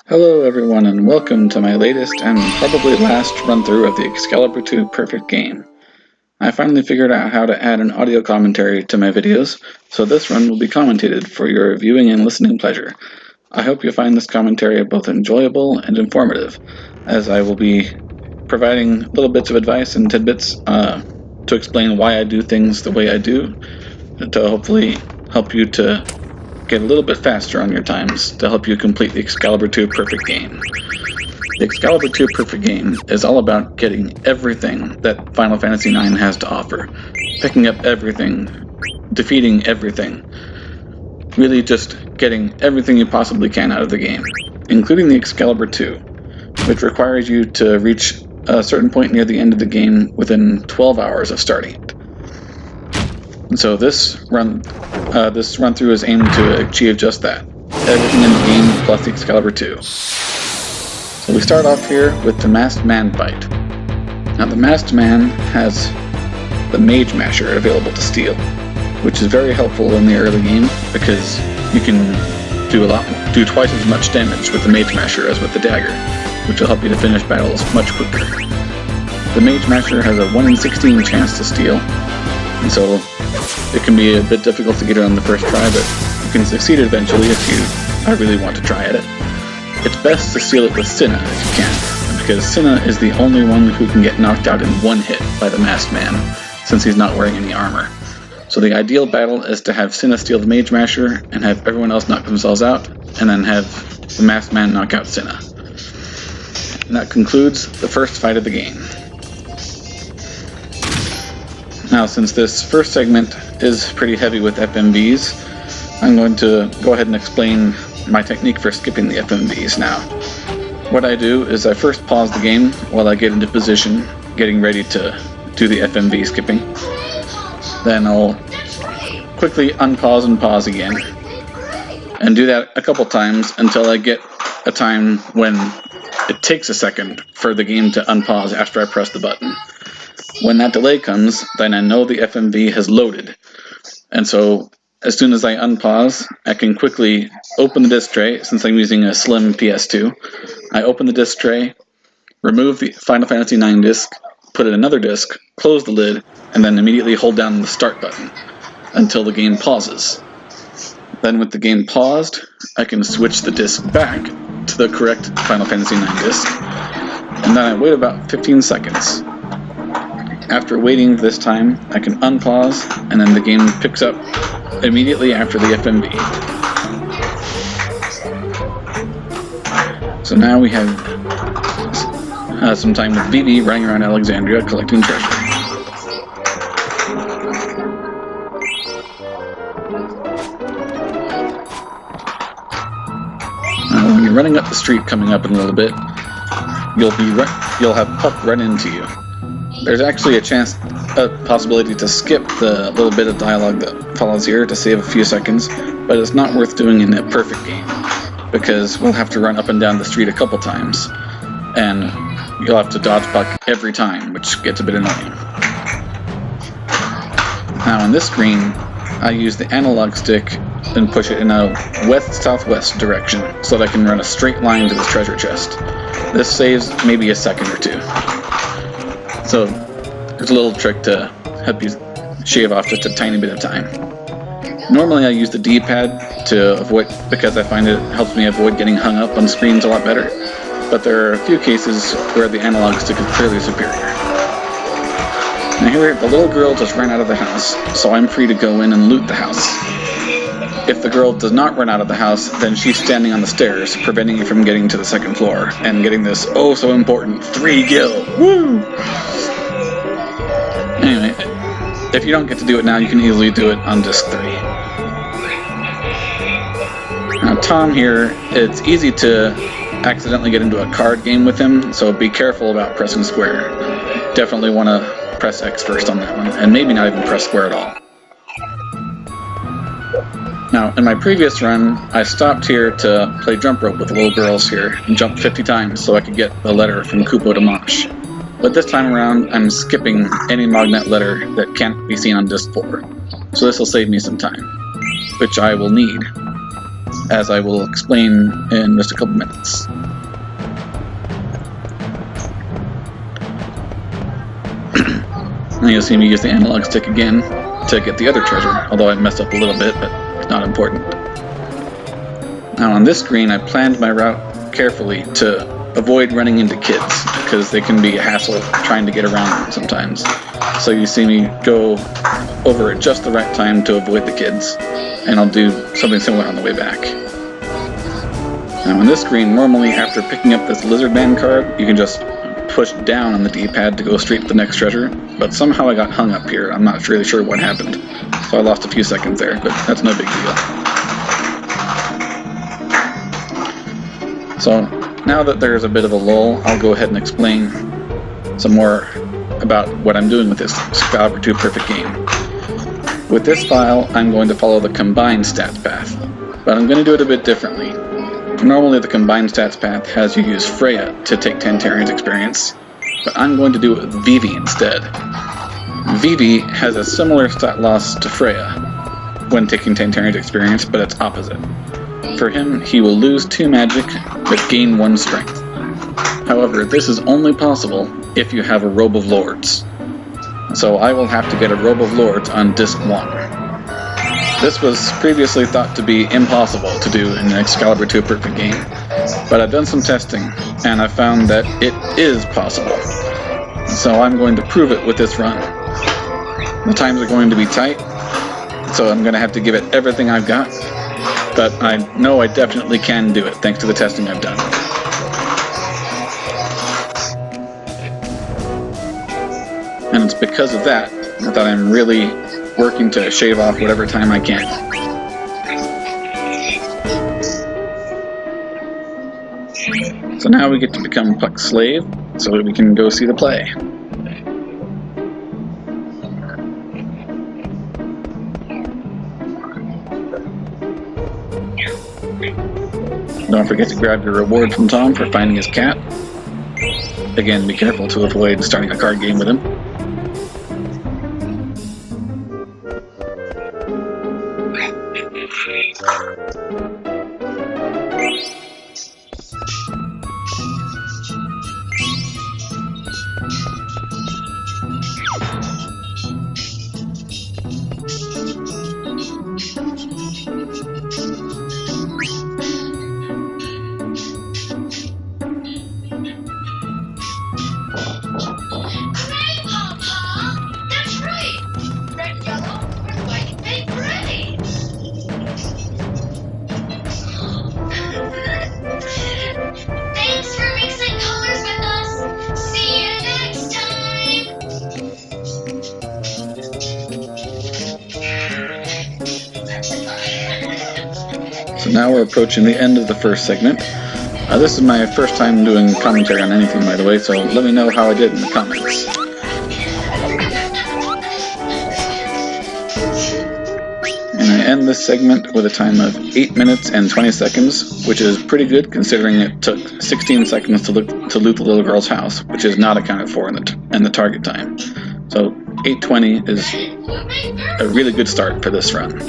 Hello everyone and welcome to my latest and probably last run-through of the Excalibur 2 Perfect Game. I finally figured out how to add an audio commentary to my videos, so this run will be commentated for your viewing and listening pleasure. I hope you find this commentary both enjoyable and informative, as I will be providing little bits of advice and tidbits to explain why I do things the way I do, to hopefully help you to get a little bit faster on your times to help you complete the Excalibur 2 Perfect Game. The Excalibur 2 Perfect Game is all about getting everything that Final Fantasy IX has to offer. Picking up everything, defeating everything. Really just getting everything you possibly can out of the game, including the Excalibur 2, which requires you to reach a certain point near the end of the game within 12 hours of starting it. And so this run-through is aimed to achieve just that. Everything in the game plus the Excalibur 2. So we start off here with the Masked Man fight. Now the Masked Man has the Mage Masher available to steal, which is very helpful in the early game because you can do twice as much damage with the Mage Masher as with the dagger, which will help you to finish battles much quicker. The Mage Masher has a 1 in 16 chance to steal, and so it can be a bit difficult to get it on the first try, but you can succeed eventually if you really want to try at it. It's best to steal it with Cinna if you can, because Cinna is the only one who can get knocked out in one hit by the Masked Man, since he's not wearing any armor. So the ideal battle is to have Cinna steal the Mage Masher, and have everyone else knock themselves out, and then have the Masked Man knock out Cinna. And that concludes the first fight of the game. Now, since this first segment is pretty heavy with FMVs, I'm going to go ahead and explain my technique for skipping the FMVs now. What I do is I first pause the game while I get into position, getting ready to do the FMV skipping. Then I'll quickly unpause and pause again, and do that a couple times until I get a time when it takes a second for the game to unpause after I press the button. When that delay comes, then I know the FMV has loaded, and so as soon as I unpause, I can quickly open the disc tray, since I'm using a slim PS2. I open the disc tray, remove the Final Fantasy IX disc, put in another disc, close the lid, and then immediately hold down the start button until the game pauses. Then with the game paused, I can switch the disc back to the correct Final Fantasy IX disc, and then I wait about 15 seconds. After waiting this time, I can unpause, and then the game picks up immediately after the FMV. So now we have some time with Vivi running around Alexandria collecting treasure. Now when you're running up the street coming up in a little bit, you'll have Puck run into you. There's actually a possibility to skip the little bit of dialogue that follows here to save a few seconds, but it's not worth doing in a perfect game, because we'll have to run up and down the street a couple times, and you'll have to dodge Puck every time, which gets a bit annoying. Now on this screen, I use the analog stick and push it in a west-southwest direction so that I can run a straight line to this treasure chest. This saves maybe a second or two. So there's a little trick to help you shave off just a tiny bit of time. Normally I use the D-pad to avoid, because I find it helps me avoid getting hung up on screens a lot better, but there are a few cases where the analog stick is clearly superior. Now here, the little girl just ran out of the house, so I'm free to go in and loot the house. If the girl does not run out of the house, then she's standing on the stairs, preventing you from getting to the second floor, and getting this oh so important 3 gil. Woo! Anyway, if you don't get to do it now, you can easily do it on disc 3. Now Tom here, it's easy to accidentally get into a card game with him, so be careful about pressing square. Definitely want to press X first on that one, and maybe not even press square at all. Now, in my previous run, I stopped here to play jump rope with the little girls here, and jumped 50 times so I could get the letter from Kupo to Mosh. But this time around, I'm skipping any Magnet letter that can't be seen on disc 4, so this will save me some time, which I will need. as I will explain in just a couple minutes. And you'll see me use the analog stick again to get the other treasure, although I messed up a little bit, but it's not important. Now on this screen, I planned my route carefully to avoid running into kids, because they can be a hassle trying to get around them sometimes. So you see me go over at just the right time to avoid the kids, and I'll do something similar on the way back. Now on this screen, normally after picking up this lizard man card, you can just push down on the D-pad to go straight to the next treasure, but somehow I got hung up here. I'm not really sure what happened, so I lost a few seconds there, but that's no big deal. So now that there's a bit of a lull, I'll go ahead and explain some more about what I'm doing with this Excalibur 2 Perfect game. With this file, I'm going to follow the combined stats path, but I'm going to do it a bit differently. Normally the combined stats path has you use Freya to take Tantarian's experience, but I'm going to do it with Vivi instead. Vivi has a similar stat loss to Freya when taking Tantarian's experience, but it's opposite. For him, he will lose 2 magic, but gain 1 strength. However, this is only possible if you have a Robe of Lords. So I will have to get a Robe of Lords on Disc 1. This was previously thought to be impossible to do in an Excalibur 2 Perfect game, but I've done some testing, and I found that it is possible. So I'm going to prove it with this run. The times are going to be tight, so I'm going to have to give it everything I've got, but I know I definitely can do it thanks to the testing I've done. And it's because of that that I'm really working to shave off whatever time I can. So now we get to become Puck's slave, so that we can go see the play. Don't forget to grab your reward from Tom for finding his cat. Again, be careful to avoid starting a card game with him. So now we're approaching the end of the first segment. This is my first time doing commentary on anything, by the way, so let me know how I did in the comments. And I end this segment with a time of 8 minutes and 20 seconds, which is pretty good considering it took 16 seconds to loot the little girl's house, which is not accounted for in the target time. So 8:20 is a really good start for this run.